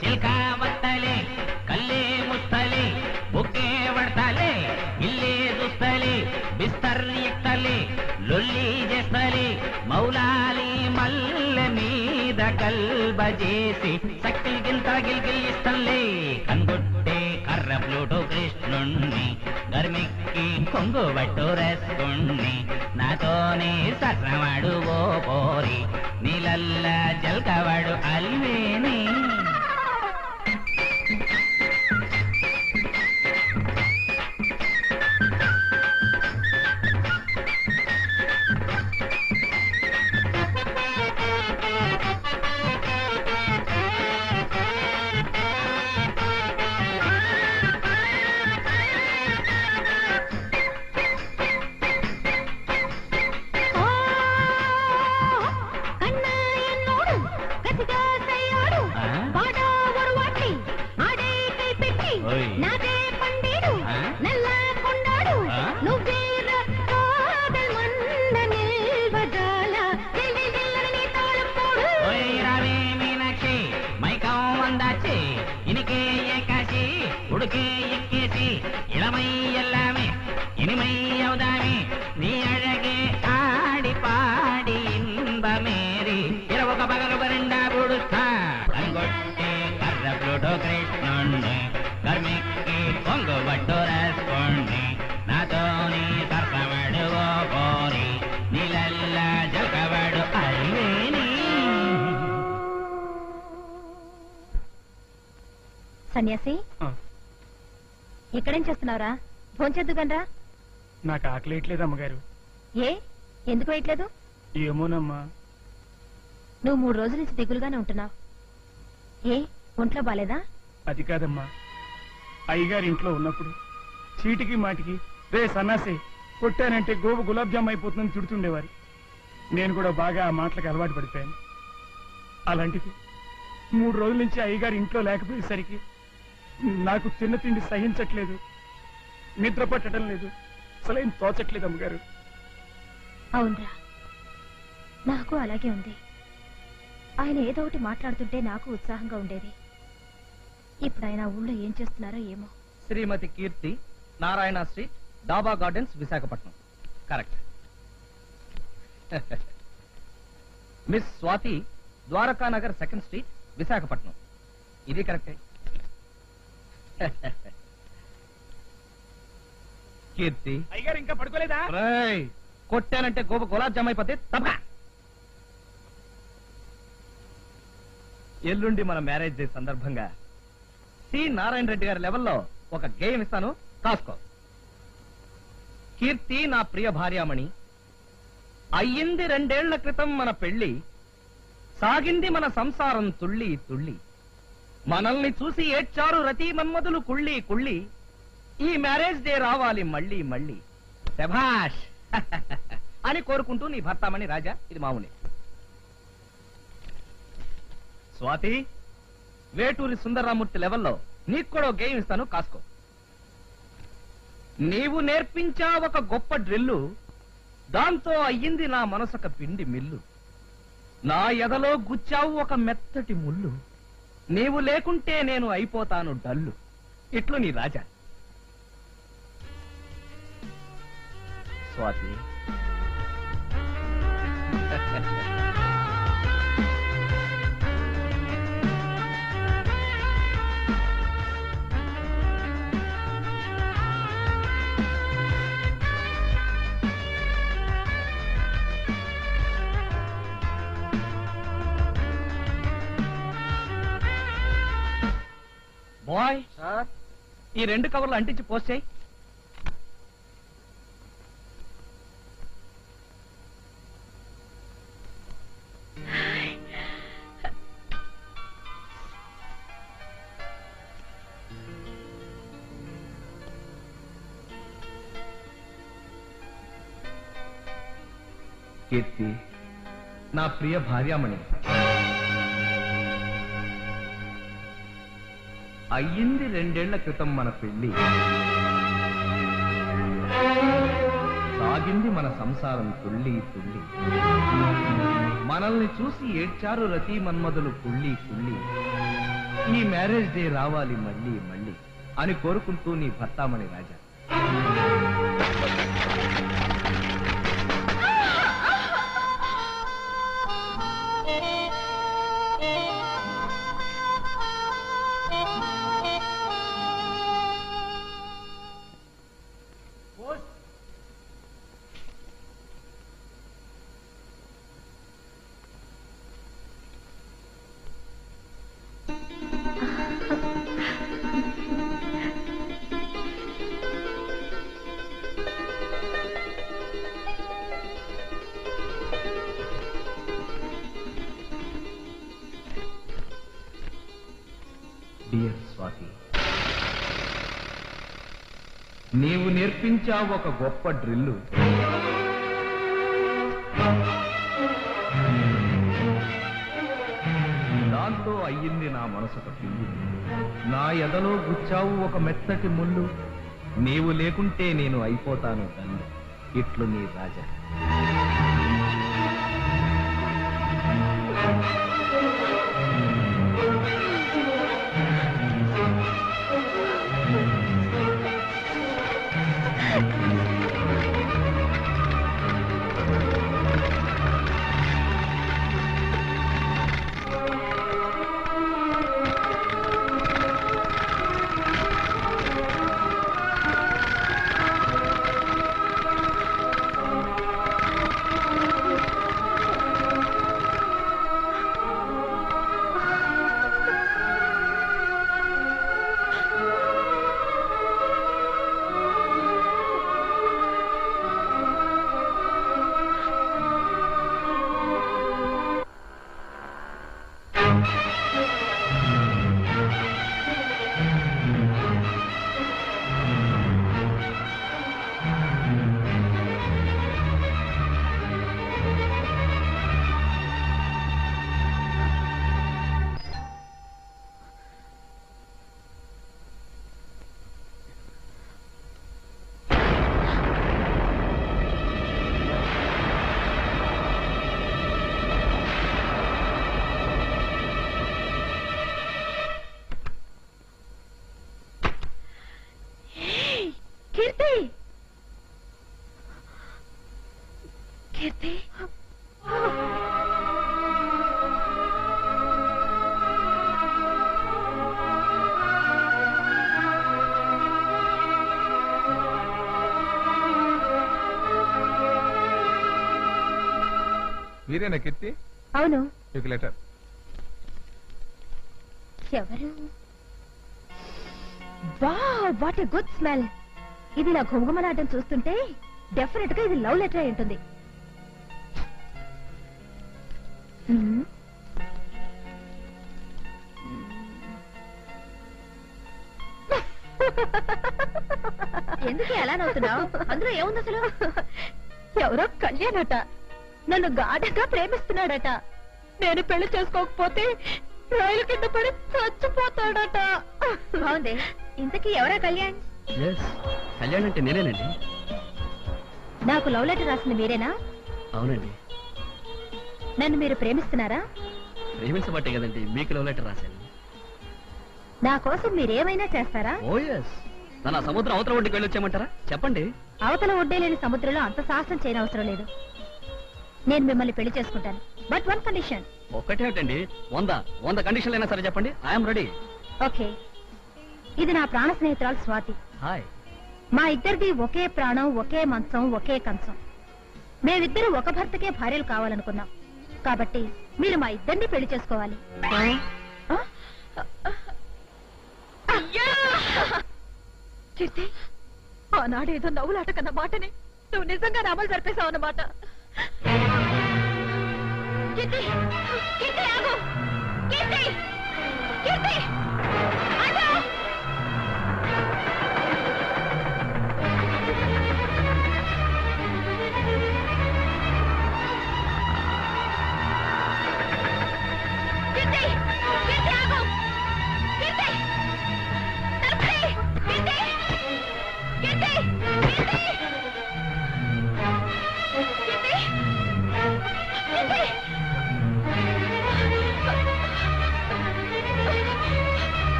సిల్కావత్తలే కల్లే ముస్తలే బుక్కే పడతలే ఇల్లే దుస్తలే బిస్తర్ ఎక్తలే లొల్లి చేస్తలే మౌలాలి మల్లె మీద కల్బ చేసి సక్కిల్ గింత గిల్గిల్ ఇస్తలే కన్గొట్టే కర్ర ప్లూటో కృష్ణుణ్ణి గర్మిక్కి కొంగు బట్టు రెస్కుణ్ణి నాతోనే సర్రవాడు ఓ పోరి నీలల్ల జల్కవాడు అల్వేని ఉడికే ఎక్కేసి ఇళమై ఎల్లామే ఇనిమై అవుదామే నీ అழగే ఆడి పాడి ఇంబమేరి ఇరవొక పగలు పరిండా పుడుస్తా కనుగొట్టే కర్ర ప్లూటో కృష్ణుణ్ణి కర్మిక్కి కొంగు బట్టు రాసుకోండి నాతోని సర్రవాడు ఓ కోరి నీలల్ల జల్కవాడు అల్వేని. సన్యాసి ఇక్కడేం చేస్తున్నావురా? భోంచేద్దుగనరా. నాకు ఆకలి వేయట్లేదు అమ్మగారు. ఏ ఎందుకు వేయట్లేదు? ఏమోనమ్మా. నువ్వు 3 రోజుల నుంచి దిగులుగానే ఉంటున్నావు. ఏ ఒంట్లో బాలేదా? అది కాదమ్మా, అయ్యగారు ఇంట్లో ఉన్నప్పుడు చీటికి మాటికి రే సన్నాసి కొట్టానంటే గోవు గులాబ్ జామ్ అయిపోతుందని తిడుతుండేవారు. నేను కూడా బాగా ఆ మాటలకు అలవాటు పడిపోయాను. అలాంటిది 3 రోజుల నుంచి అయ్యగారు ఇంట్లో లేకపోయేసరికి నాకు తిన్న తిండి సహించట్లేదు, నిద్ర పట్టడం లేదు, అసలేం తోచట్లేదు అమ్మగారు. అవునరా, నాకు అలాగే ఉంది. ఆయన ఏదో ఒకటి మాట్లాడుతుంటే నాకు ఉత్సాహంగా ఉండేది. ఇప్పుడు ఆయన ఊళ్ళో ఏం చేస్తున్నారో ఏమో. శ్రీమతి కీర్తి, నారాయణ స్ట్రీట్, డాబా gardens, Visakhapatnam. Correct. Miss Swathi, Dwarakanagar 2nd street, Visakhapatnam. ఇది కరెక్టే. కీర్తి, అయ్యగారు ఇంకా పడుకోలేదా? కొట్టానంటే గోప గులాబ్ జామ్ అయిపోతే తప్ప. ఎల్లుండి మన మ్యారేజ్ డే సందర్భంగా సి నారాయణ రెడ్డి గారి లెవెల్లో ఒక గేయం ఇస్తాను, కాసుకో. కీర్తి నా ప్రియ భార్యామణి, అయ్యింది 2 ఏళ్ల క్రితం మన పెళ్లి, సాగింది మన సంసారం తుళ్ళి తుళ్ళి, మనల్ని చూసి ఏడ్చారు రతి మన్మధులు కుళ్ళి కుళ్ళి, ఈ మ్యారేజ్ డే రావాలి మళ్ళీ మళ్ళీ, శభాష్ అని కోరుకుంటూ నీ భర్తామణి రాజా. ఇది మామూలే. స్వాతి, వేటూరి సుందరరామూర్తి లెవెల్లో నీకు కూడా గేమ్ ఇస్తాను, కాసుకో. నీవు నేర్పించా ఒక గొప్ప డ్రిల్లు, దాంతో అయ్యింది నా మనసొక పిండి మిల్లు, నా ఎదలో గుచ్చావు ఒక మెత్తటి ముళ్ళు, నీవు లేకుంటే నేను అయిపోతాను డల్లు. ఇట్లు నీ రాజా. స్వాతి, బాయ్ సార్, ఈ 2 కవర్లు అంటించి పోస్ట్ చేయి. కీర్తి, నా ప్రియ భార్యామణి, అయ్యింది 2 ఏళ్ల క్రితం మన పెళ్లి, సాగింది మన సంసారం తుళ్ళి తుళ్ళి, మనల్ని చూసి ఏడ్చారు రతి మన్మధులు కుళ్ళి కుళ్ళి, ఈ మ్యారేజ్ డే రావాలి మళ్ళీ మళ్ళీ అని కోరుకుంటూ నీ భర్తామణి రాజా. డియర్ స్వాతి, నీవు నేర్పించావు ఒక గొప్ప డ్రిల్లు. దాంతో అయ్యింది నా మనసుకు పిల్లి. నా ఎదలో గుచ్చావు ఒక మెత్తటి ముళ్ళు. నీవు లేకుంటే నేను అయిపోతాను తల్లి. ఇట్లు నీ రాజా. కీర్తి, మీరేనా కీర్తి? అవును. మీకు లెటర్. ఎవరు? Wow, what a good smell. ఇది నా ఘుమఘుమలాటం చూస్తుంటే డెఫినెట్ గా ఇది లవ్ లెటర్ అయి ఉంటుంది. ఎందుకు ఎలా నవ్వుతున్నావు? అందులో ఏముంది అసలు? ఎవరో కళ్యాణట నన్ను గాఢంగా ప్రేమిస్తున్నాడట. నేను పెళ్లి చేసుకోకపోతే రైలు కింద పడి చచ్చిపోతాడట. బాగుంది. ఇంతకీ ఎవరా కళ్యాణ్? కళ్యాణ్ అంటే నేనేనండి. నాకు లవ్ లెటర్ రాసింది మీరేనా? అవునండి. నన్ను మీరు ప్రేమిస్తున్నారా? ప్రేమించబట్టే కదండి మీకు లవ్ లెటర్ రాశాను. నా కోసం మీరేమైనా చేస్తారా? ఓ ఎస్. నన్ను సముద్రం అవతల ఒడ్డుకి వెళ్ళొచ్చామంటారా? చెప్పండి. అవతల ఒడ్డే లేని సముద్రంలో అంత సాహసం చేయనవసరం లేదు. నేను మిమ్మల్ని పెళ్లి చేసుకుంటాను. But one condition. ఒక్కటేమిటండి? 100 కండిషన్లు అయినా సరే చెప్పండి. I'm ready. ఓకే. ఇది నా ప్రాణ స్నేహితురాలు స్వాతి. హాయ్. మా ఇద్దరిది ఒకే ప్రాణం, ఒకే మంచం, ఒకే కంచం. మేమిద్దరు ఒక భర్తకే భార్యలు కావాలనుకున్నాం. కాబట్టి మీరు మా ఇద్దరిని పెళ్లి చేసుకోవాలి. కీర్తి, ఆనాడేదో నవ్వులాట కన్న మాటని నువ్వు నిజంగా అమలు జరిపేశావు అన్నమాట. కీర్తి, కీర్తి ఆగు. కీర్తి, కీర్తి ఆగు.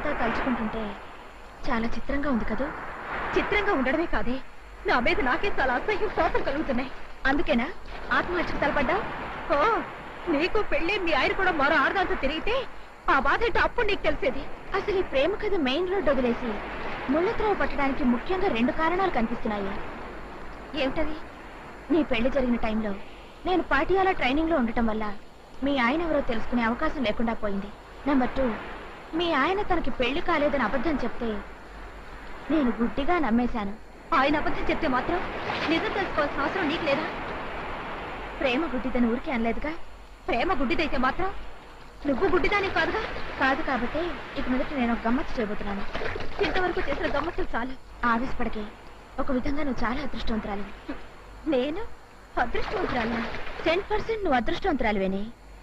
మేమంతా కలుసుకుంటుంటే చాలా చిత్రంగా ఉంది కదూ. చిత్రంగా ఉండడమే కాదే, నా మీద నాకే చాలా అసహ్యం శోతం కలుగుతున్నాయి. అందుకేనా ఆత్మహత్యకు తలపడ్డావు? ఓ, నీకు పెళ్లి మీ ఆయన కూడా మరో ఆడదాంతో తిరిగితే ఆ బాధ ఏంటో అప్పుడు నీకు తెలిసేది. అసలు ఈ ప్రేమ కథ మెయిన్ రోడ్ వదిలేసి ముళ్ళత్రవ పట్టడానికి ముఖ్యంగా 2 కారణాలు కనిపిస్తున్నాయి. ఏమిటది? నీ పెళ్లి జరిగిన టైంలో నేను పాటియాలా ట్రైనింగ్ లో ఉండటం వల్ల మీ ఆయన ఎవరో తెలుసుకునే అవకాశం లేకుండా పోయింది. నెంబర్ 2, మీ ఆయన తనకి పెళ్లి కాలేదని అబద్ధం చెప్తే నేను గుడ్డిగా నమ్మేశాను. ఆయన అబద్ధం చెప్తే మాత్రం నిజం తెలుసుకోవాల్సిన అవసరం నీకు లేదా? ప్రేమ గుడ్డిదని ఊరికే అనలేదుగా. ప్రేమ గుడ్డిదైతే మాత్రం నువ్వు గుడ్డిదాని కాదుగా. కాదు కాబట్టి ఇక మీదట నేను ఒక గమ్మత్తు చేయబోతున్నాను. ఇంతవరకు చేసిన గమ్మత్తులు చాలు. ఆవేశపడకే. ఒక విధంగా నువ్వు చాలా అదృష్టవంతురాలు. నేను అదృష్టవంతురాలు? 10% నువ్వు అదృష్టవంతురాలువేనే.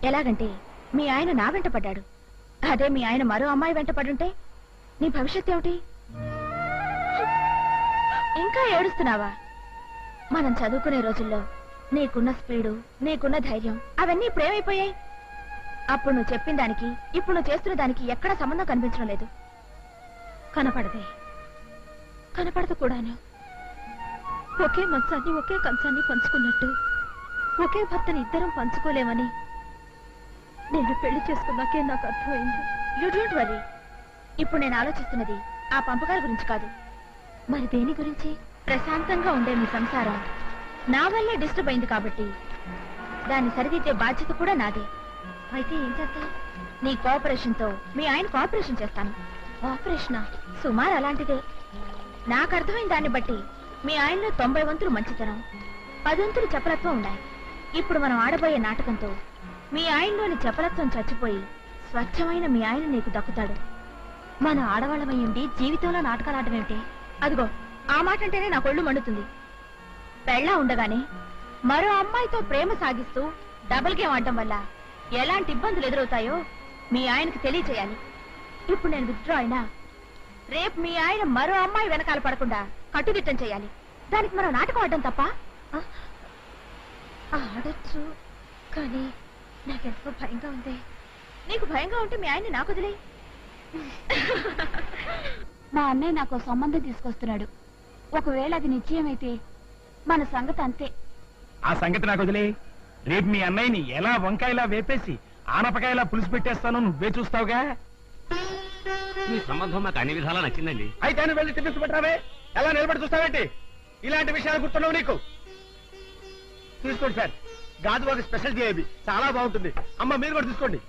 ఎలాగంటే మీ ఆయన నా వెంట పడ్డాడు. అదే మీ ఆయన మరో అమ్మాయి వెంట పడుంటే నీ భవిష్యత్తు ఏమిటి? ఇంకా ఏడుస్తున్నావా? మనం చదువుకునే రోజుల్లో నీకున్న స్పీడు, నీకున్న ధైర్యం అవన్నీ ఇప్పుడేమైపోయాయి? అప్పుడు నువ్వు చెప్పిన దానికి ఇప్పుడు నువ్వు చేస్తున్న దానికి ఎక్కడా సంబంధం కనిపించడం లేదు. కనపడదే, కనపడదు కూడాను. ఒకే మంచాన్ని ఒకే కంచాన్ని పంచుకున్నట్టు ఒకే భర్తని ఇద్దరం పంచుకోలేమని నేను పెళ్లి చేసుకున్నాకే నాకు అర్థమైంది. You don't worry. ఇప్పుడు నేను ఆలోచిస్తున్నది ఆ పంపకాల గురించి కాదు. మరి దేని గురించి? ప్రశాంతంగా ఉండే మీ సంసారం నా వల్లే డిస్టర్బ్ అయింది కాబట్టి దాన్ని సరిదిద్దే బాధ్యత కూడా నాదే. అయితే ఏం చేస్తావు? నీ కోఆపరేషన్ తో మీ ఆయన కోఆపరేషన్ చేస్తాను. కోఆపరేషనా? సుమారు అలాంటిదే. నాకు అర్థమైన దాన్ని బట్టి మీ ఆయనలో 90 వంతులు మంచితనం, 10 వంతులు చపలత్వం ఉన్నాయి. ఇప్పుడు మనం ఆడబోయే నాటకంతో మీ ఆయనలోని చపలత్వం చచ్చిపోయి స్వచ్ఛమైన మీ ఆయన నీకు దక్కుతాడు. మన ఆడవాళ్ళమయ్యుండి జీవితంలో నాటకాలు ఆడమేమిటి? అదిగో ఆ మాట అంటేనే నాకు ఒళ్ళు మండుతుంది. పెళ్ళా ఉండగానే మరో అమ్మాయితో ప్రేమ సాగిస్తూ డబుల్ గేమ్ ఆడటం వల్ల ఎలాంటి ఇబ్బందులు ఎదురవుతాయో మీ ఆయనకు తెలియచేయాలి. ఇప్పుడు నేను విత్డ్రా అయినా రేపు మీ ఆయన మరో అమ్మాయి వెనకాల పడకుండా కట్టుదిట్టం చేయాలి. దానికి మరో నాటకం ఆడటం తప్ప? ఆడచ్చు, కానీ నాకెంతో భయంగా ఉంది. నీకు భయంగా ఉంటే మీ ఆయన్ని నాకు వదిలే. మా అన్నయ్య నాకు సంబంధం తీసుకొస్తున్నాడు. ఒకవేళ అది నిశ్చయమైతే మన సంగతి అంతే. ఆ సంగతి నాకు వదిలే. రేపు మీ అన్నయ్యని ఎలా వంకాయలా వేపేసి ఆనపకాయలా పులుసు పెట్టేస్తాను, నువ్వే చూస్తావుగా. మీ సంబంధం నాకు అన్ని విధాలా నచ్చిందండి. అయితే నువ్వు వెళ్ళి టిఫిన్స్ పెట్టరావే. ఎలా నిలబడి చూస్తావేంటి? ఇలాంటి విషయాలు గుర్తున్నావు నీకు? తీసుకోండి సార్, గాజువాక స్పెషల్ జేబీ చాలా బాగుంటుంది. అమ్మ మీరు కూడా తీసుకోండి.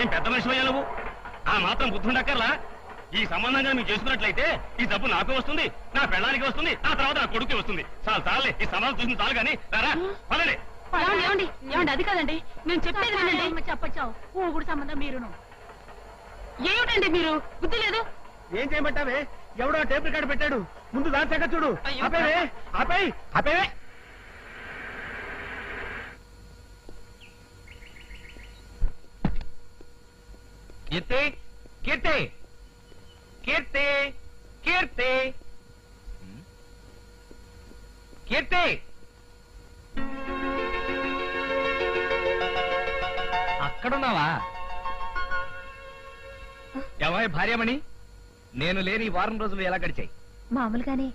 ఏం పెద్ద మనిషి అయ్యా నువ్వు? ఆ మాత్రం బుద్ధుండక్కర్లా? ఈ సంబంధంగా మీరు చేసుకున్నట్లయితే ఈ డబ్బు నాకు వస్తుంది, నా పెళ్ళానికి వస్తుంది, ఆ తర్వాత నా కొడుకు వస్తుంది. చాలు చాలే, ఈ సంబంధం చూసింది చాలు కానీ రారా పదండి. ఏమండి? అది కాదండి, నేను చెప్పేది చెప్పచ్చావు. ఊగుడు సంబంధం మీరును. ఏమిటండి మీరు? బుద్ధి లేదు. ఏం చేయమంటావే? ఎవడో టేప్ రికార్డు పెట్టాడు, ముందు దాని సంగతి చూడు. అయ్యో. ఆపేవే, ఆపేయ్, ఆపేవే. కీర్తి, కీర్తి, కీర్తి, కీర్తి, కీర్తి. అక్కడున్నావా? ఎవరి భార్యమణి? నేను లేని ఈ వారం రోజులు ఎలా గడిచాయి? మామూలుగానే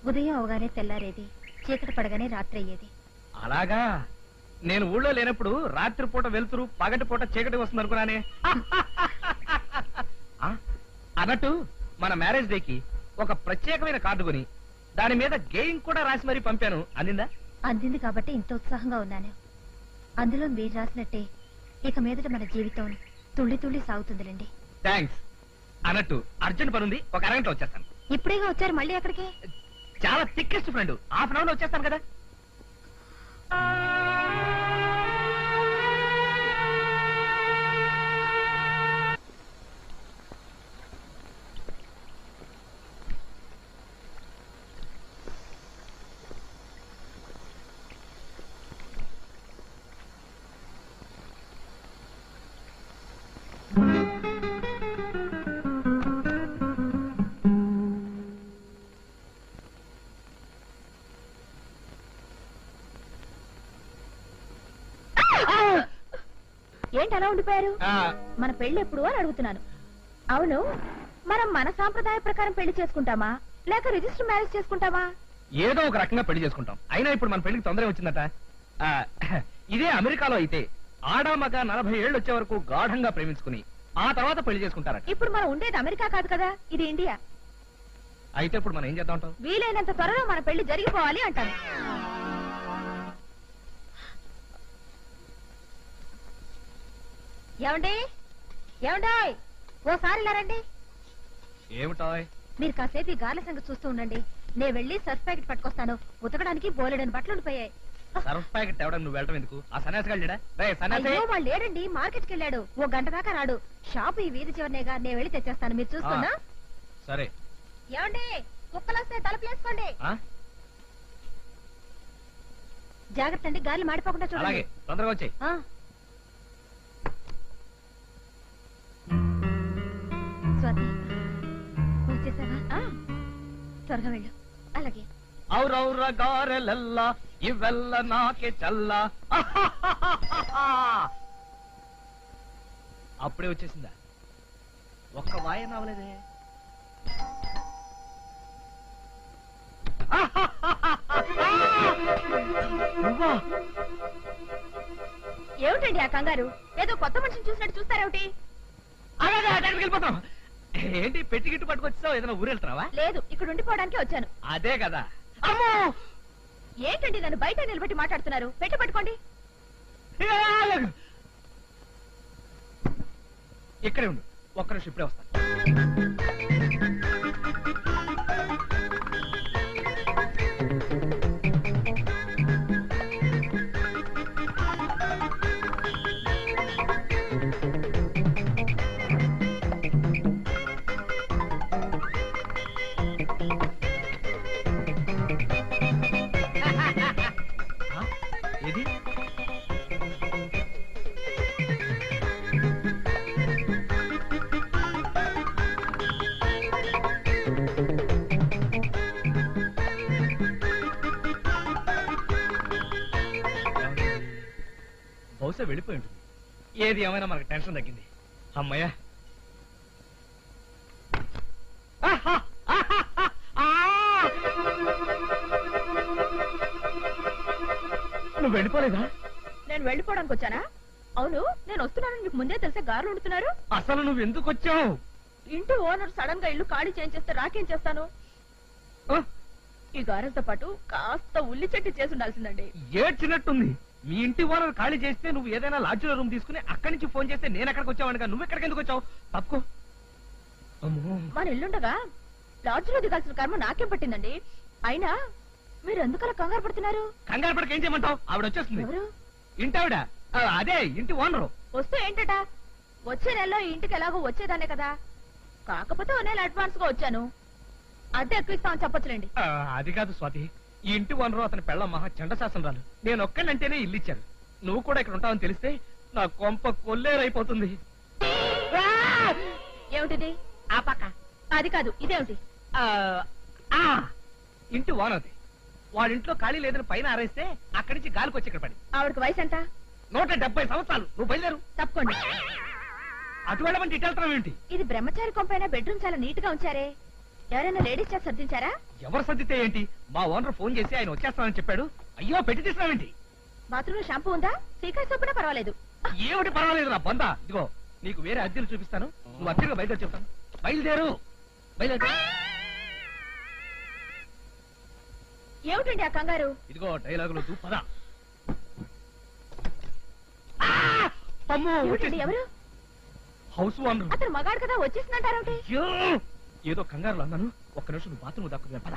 ఉదయం అవగానే తెల్లారేది, చీకటి పడగానే రాత్రి అయ్యేది. అలాగా? నేను ఊళ్ళో లేనప్పుడు రాత్రిపూట వెలుతురు, పగటిపూట చీకటి వస్తుంది అనుకున్నానే. అన్నట్టు మన మ్యారేజ్ డేకి ఒక ప్రత్యేకమైన కార్డు కొని దాని మీద గేయింగ్ కూడా రాసి మరీ పంపాను. అందిందా? అందింది కాబట్టి ఇంత ఉత్సాహంగా ఉన్నాను. అందులో మీరు రాసినట్టే ఇక మీదట మన జీవితం తుళ్ళి తుళ్ళి సాగుతుందిలేండి. థ్యాంక్స్. అన్నట్టు అర్జెంట్ పనుంది, ఒక అరగంట వచ్చేస్తాను. ఇప్పుడేగా వచ్చారు, మళ్ళీ ఎక్కడికి? చాలా thickest friend, half an hour లో వచ్చేస్తాను కదా. ఏంటి అలా ఉండిపోయారు? మన పెళ్లి ఎప్పుడు అని అడుగుతున్నాను. అవును, మనం మన సాంప్రదాయ ప్రకారం పెళ్లి చేసుకుంటామా లేక రిజిస్టర్ మ్యారేజ్ చేసుకుంటామా? ఏదో ఒక రకంగా పెళ్లి చేసుకుంటాం. అయినా ఇప్పుడు మన పెళ్లికి తొందర వచ్చిందట. ఇదే అమెరికాలో అయితే ఆడామగ 40 ఏళ్ళు వచ్చే వరకు గాఢంగా ప్రేమించుకుని ఆ తర్వాత పెళ్లి చేసుకుంటారట. ఇప్పుడు మనం ఉండేది అమెరికా కాదు కదా, ఇది ఇండియా. అయితే ఇప్పుడు మనం ఏం చేద్దాం? వీలైనంత త్వరలో మన పెళ్లి జరిగిపోవాలి అంటాను. ఏమండి ఏమండాయ్, ఓసారి ఇలా రండి. ఏమిటో మీరు కాసేపు ఈ గార్ల సంగతి చూస్తూ ఉండండి. నేను వెళ్ళి సర్ఫ్ ప్యాకెట్ పట్టుకొస్తాను. ఉతకడానికి బోలెడని బట్టలు ఉండిపోయాయి. సర్ఫ్ ప్యాకెట్ తేవడం నువ్వు వెళ్ళడం ఎందుకు? ఆ సన్యాసి గాళ్ళేడా? అయ్యో, వాళ్ళు లేడండి, మార్కెట్కి వెళ్ళాడు. 1 గంట దాకా రాడు. షాపు ఈ వీధి చివరినేగా, నేను వెళ్ళి తెచ్చేస్తాను. మీరు చూస్తున్నా. సరే. ఏమండి, కుక్కలు వస్తే తలుపు వేసుకోండి. జాగ్రత్త అండి, గాలి మాడిపోకుండా చూడండి. అలాగే, తొందరగా వచ్చాయి. స్వాతి, వచ్చేసావా? త్వరగా వెళ్ళు. అలాగే. ఔరౌర గారెలల్ల ఇవెల్ల నాకే చల్ల. అప్పుడే వచ్చేసిందా? ఒక్క వాయన అవలేదే. ఏమిటండి ఆ కంగారు? ఏదో కొత్త మనిషిని చూసినట్టు చూస్తారేమిటి? అలాగే అక్కడికి వెళ్ళిపోతాం. ఏంటి పెట్టి గిట్టు పట్టుకొచ్చావు? ఏదైనా ఊరు వెళ్తున్నావా? లేదు, ఇక్కడ ఉండిపోవడానికి వచ్చాను. అదే కదా. అమ్మో, ఏంటండి నన్ను బయట నిలబెట్టి మాట్లాడుతున్నారు? పెట్టి పట్టుకోండి. ఇక్కడే ఉండు, ఒక్క నిమిషం ఇప్పుడే వస్తాను. ఏది? బహుశా వెళ్ళిపోయి ఉంటుంది. ఏది ఏమైనా మనకు టెన్షన్ తగ్గింది. అమ్మయ్యా. నువ్వు వెళ్ళిపోలేదా? నేను వెళ్ళిపోవడానికి వచ్చానా? అవును, నేను వస్తున్నానని మీకు ముందే తెలిసే గారులు ఉంటున్నారు. అసలు నువ్వు ఎందుకు వచ్చావు? ఇంటి ఓనర్ సడన్ గా ఇల్లు ఖాళీ చేయించేస్తే రాకేం చేస్తాను? ఈ గారెలతో పాటు కాస్త ఉల్లి చెట్టు చేసి ఉండాల్సిందండి. ఏడ్చినట్టుంది. మీ ఇంటి ఓనర్ ఖాళీ చేస్తే నువ్వు ఏదైనా లాడ్జిలో రూమ్ తీసుకుని అక్కడి నుంచి ఫోన్ చేస్తే నేను ఎక్కడికి వచ్చావనుగా, నువ్వు ఎక్కడికి ఎందుకు వచ్చావు? తప్పుకో. మన ఇల్లుండగా లాడ్జిలో దిగాల్సిన కర్మ నాకేం పట్టిందండి? అయినా మీరు ఎందుకలా కంగారు పడుతున్నారు? కంగారు పడక ఏం చేయమంటావు? ఆవిడ వచ్చేస్తుంది. ఎవరు? ఇంటి ఆవిడ, అదే ఇంటి ఓనరు. వస్తే ఏంటట? వచ్చే నెలలో ఈ ఇంటికి ఎలాగో వచ్చేదానే కదా. కాకపోతే 1 నెల అడ్వాన్స్ గా వచ్చాను. అద్దె ఎక్కువ ఇస్తామని చెప్పొచ్చులేండి. అది కాదు స్వాతి, ఈ ఇంటి ఓనరు అతని పెళ్ళ మహా చండశాసనరాలు. నేను ఒక్కనంటేనే ఇల్లు ఇచ్చాను. నువ్వు కూడా ఇక్కడ ఉంటావని తెలిస్తే నా కొంప కొల్లేరైపోతుంది. ఏమిటిది? ఆ పక్క అది కాదు, ఇదేమిటి? ఇంటి ఓనర్ది. వాడింట్లో ఖాళీ లేదని పైన ఆరేస్తే అక్కడి నుంచి గాలికి వచ్చి ఇక్కడ పడి. ఆవిడకి వయసు ఎంత? 170 సంవత్సరాలు. నువ్వు బయలుదేరు. తప్పకోండి. అటు వెళ్ళమంటే ఇటు వెళ్తాం ఏంటి? ఇది బ్రహ్మచారి కొంపైన బెడ్రూమ్ చాలా నీట్ గా ఉంచారే. ఎవరైనా లేడీస్ చేత సర్దించారా? ఎవరు సర్దితే ఏంటి? మా ఓనర్ ఫోన్ చేసి ఆయన వచ్చేస్తానని చెప్పాడు. అయ్యో, పెట్టి తీసినావేంటి? బాత్రూమ్ లో షాంపూ ఉందా? సీకాయ సోపునా పర్వాలేదు. ఏమిటి పర్వాలేదు నా బందా. ఇదిగో నీకు వేరే అద్దెలు చూపిస్తాను. నువ్వు అద్దెలుగా బయలుదేరి చెప్తాను. బయలుదేరు, బయలుదేరు. ఏమిటండి ఆ కంగారు? ఇదిగో డైలాగులు పదా. ఏమిటండి, ఎవరు? House owner. అతను మగాడు కదా, వచ్చేసిందంటారేమిటి? ఏదో కంగారులో అన్నాను. ఒక్క నిమిషం నువ్వు బాత్రూమ్ దాక్కున్నా పద.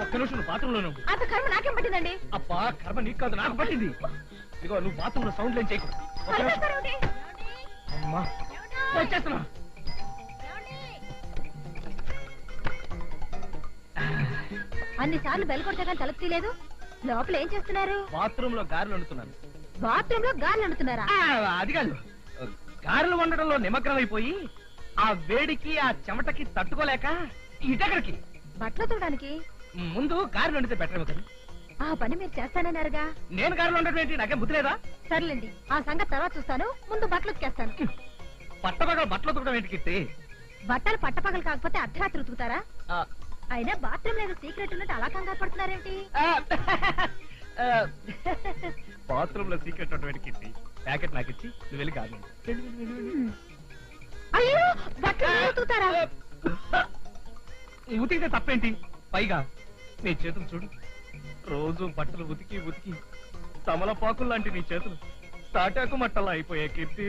ఒక్క నిమిషం నువ్వు బాత్రూమ్ లోనే ఉండు. అంత కర్మ నాకేం పట్టిందండి? అబ్బా, కర్మ నీకు కాదు, నాకు పట్టింది. ఇదిగో నువ్వు బాత్రూమ్ లో సౌండ్ లేని చేయకు. అమ్మా, వచ్చేస్తున్నా. అన్నిసార్లు బెల్ కొడితే కానీ తలుపు తీయలేదు. లోపల ఏం చేస్తున్నారు? బాత్రూమ్ లో గారెలు వండుతున్నాను. బాత్రూమ్ లో గాలి అంటున్నారా? అది కాదు, గారెలు వండడంలో నిమగ్నమైపోయి ఆ వేడికి ఆ చెమటకి తట్టుకోలేక ఇటెక్కడికి బట్టలు తోడానికి ముందు గారెలు వండితే బెటర్ కదా. ఆ పని మీరు చేస్తానన్నారుగా. నేను కారులో ఉండటం ఏంటి? నాకేం బుద్ధి లేదా? సర్లేండి, ఆ సంగతి తర్వాత చూస్తాను. ముందు బట్టలు ఉతికేస్తాను. పట్టపగల బట్టలు ఉతకడం ఏంటి కీర్తి? బట్టలు పట్టపగలు కాకపోతే అర్ధరాత్రి ఉతుకుతారా? ఆ, అయినా బాత్రూమ్ లేదు సీక్రెట్ ఉన్నట్టు అలా కంగారు పడుతున్నారేమిటి? ఆ, ఆ, బాత్రూమ్ లో సీక్రెట్ అటువంటి కీర్తి. ప్యాకెట్ నాకు ఇచ్చి నువ్వు వెళ్ళి కాదు. అయ్యో, బట్టలు మీరు ఉతుకుతారా? ఉతికితే తప్పేంటి? పైగా నీ చేతులు చూడు, రోజు బట్టలు ఉతికి ఉతికి తమలపాకులు లాంటి నీ చేతులు తాటాకు మట్టలా అయిపోయాయి కీర్తి.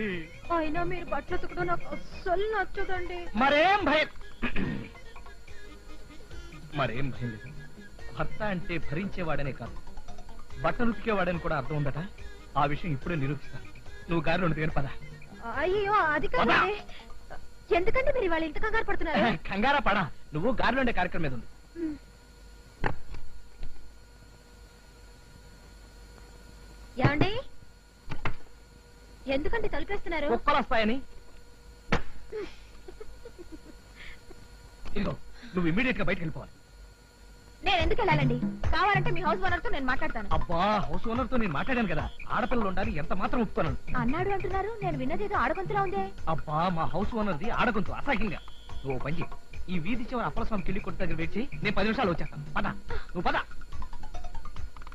అయినా మీరు బట్టలు ఉతకడం నాకు అస్సలు నచ్చదండి. మరేం భయం మరేం భయం లేదు. భర్త అంటే భరించేవాడనే కాదు, బట్టలు ఉతికేవాడని కూడా అర్థం ఉందట. ఆ విషయం ఇప్పుడే నిరూపిస్తాను. నువ్వు గారిలో ఉంటే పద. అయ్యో, అది కాదండి. ఎందుకంటే మీరు ఇవాళ ఇంత కంగారు పడుతున్నారు? కంగారా పడా, నువ్వు గారిలో ఉండే కార్యక్రమం మీద ఉంది. ఏమండి, ఎందుకంటే తలుపేస్తున్నారు? కుక్కలు వస్తాయని. ఇదిగో, నువ్వు ఇమీడియట్ గా బయటకు వెళ్ళిపోవాలి. నేను ఎందుకు వెళ్ళాలండి? కావాలంటే మీ హౌస్ ఓనర్ తో నేను మాట్లాడతాను. అబ్బా, హౌస్ ఓనర్ తో నేను మాట్లాడాను కదా, ఆడపిల్లలు ఉండాలి, ఎంత మాత్రం ఒప్పుకోను. అన్నాడు అంటున్నారు, నేను విన్నదేదో ఆడగొంతులా ఉందే. అబ్బా, మా హౌస్ ఓనర్ది ఆడగొంతు అసహ్యంగా. నువ్వు పని చెయ్యి, ఈ వీధి చివరి అప్పలస్వామి కిల్లి కొట్టు దగ్గర వెయిట్ చేయి. నేను 10 నిమిషాలు వచ్చేస్తాను. పద, నువ్వు పద.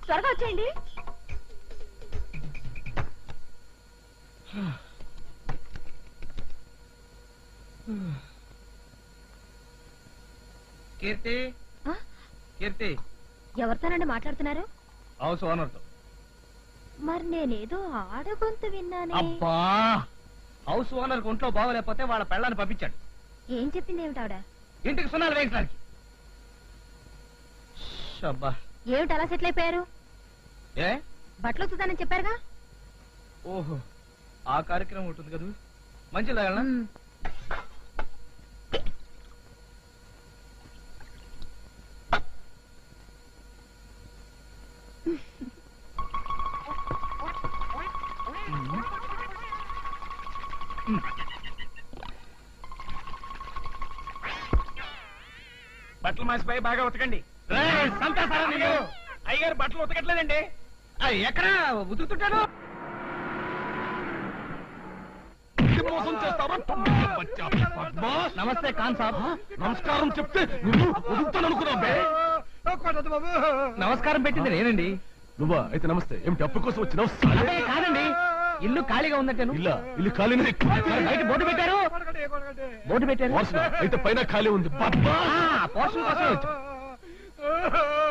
త్వరగా వచ్చేయండి. కీర్తి, ఆ? కీర్తి, ఎవరితోనండి మాట్లాడుతున్నారు? హౌస్ ఓనర్ తో. మరి నేనేదో ఆడగొంతు విన్నానే. అబ్బా, హౌస్ ఓనర్ ఒంట్లో బాగోలేకపోతే వాళ్ళ పెళ్ళాన్ని పంపించాడు. ఏం చెప్పింది ఏమిటి ఆవిడ? ఇంటికి సున్నాలు వేయించడానికి. అబ్బా, ఏమిటి అలా సెటిల్ అయిపోయారు? ఏ బట్టలు ఉతుకుతానని చెప్పారుగా. ఓహో, ఆ కార్యక్రమం ఉంటుంది కదా. మంచిది తాగలనా? బట్టలు మాసిపోయి బాగా ఉతకండి. అయ్యగారు బట్టలు ఉతకట్లేదండి. ఎక్కడ ఉతుకుతుంటాడు? నమస్తే ఖాన్ సాబ్. నమస్కారం చెప్తే నిన్ను వదులుతాను అనుకున్నావే. నమస్కారం పెట్టింది నేనండి. నువ్వా? అయితే నమస్తే. ఏమిటి అప్పు కోసం వచ్చినావు? అదే కాదండి, ఇల్లు ఖాళీగా ఉందంటాను. ఇల్లు ఖాళీ బయట బోర్డు పెట్టారు. బోర్డు పెట్టారు. అయితే పైన ఖాళీ ఉంది. పోషన్ కోసం వచ్చు.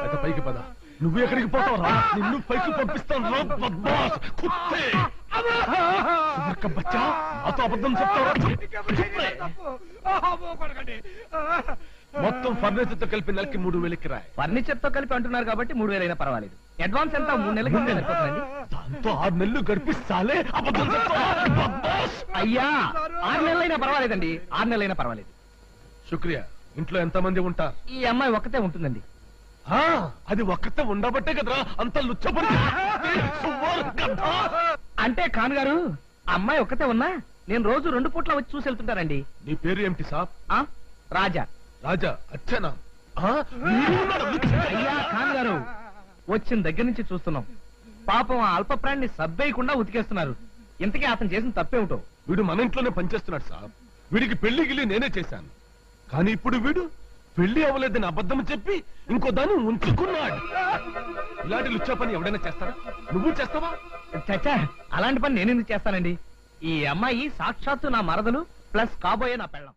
అయితే పైకి పద. నువ్వు ఎక్కడికి పోతావు రా? నిన్ను పైకి పంపిస్తాను రా బద్మాస్ కుత్తే. బచ్చా, నాతో అబద్ధం చెప్తావా? మొత్తం ఫర్నిచర్ తో కలిపి నెలకి 3000 కిరాయి. ఫర్నిచర్ తో కలిపి అంటున్నారు కాబట్టి 3000 అయినా పర్వాలేదు. అడ్వాన్స్ ఎంత? 3 నెలలకి సరిపోతుందండి. దాంతో 6 నెలలు గడిపిస్తాలే. అబద్ధం చెప్తావా బద్మాస్? అయ్యా, 6 నెలలైనా పర్వాలేదండి. 6 నెలలైనా పర్వాలేదు. శుక్రియా. ఇంట్లో ఎంత మంది ఉంటారు? ఈ అమ్మాయి ఒక్కతే ఉంటుందండి. అది ఒక్కతే ఉండబట్టే కదరా అంత లుచ్చబడి. అంటే ఖాన్ గారు, అమ్మాయి ఒక్కతే ఉన్నా నేను రోజు 2 పూట్ల వచ్చి చూసి వెళ్తుంటానండి. నీ పేరు ఏమిటి సాబ్? రాజా. రాజా? అచ్చనా? అయ్యా ఖాన్ గారు, వచ్చిన దగ్గర నుంచి చూస్తున్నాం. పాపం ఆ అల్ప ప్రాణిని సబ్బేయకుండా ఉతికేస్తున్నారు. ఇంతకీ అతను చేసిన తప్పేమిటో? వీడు మన ఇంట్లోనే పనిచేస్తున్నాడు సాబ్. వీడికి పెళ్లి గిల్లి నేనే చేశాను. కానీ ఇప్పుడు వీడు పెళ్లి అవ్వలేదని అబద్ధం చెప్పి ఇంకో దాన్ని ఉంచుకున్నాడు. ఇలాంటి లుచ్చా పని ఎవడైనా చేస్తాడా? నువ్వు చేస్తావా? చచ్చా, అలాంటి పని నేనెందుకు చేస్తానండి? ఈ అమ్మాయి సాక్షాత్తు నా మరదలు ప్లస్ కాబోయే నా పెళ్ళం.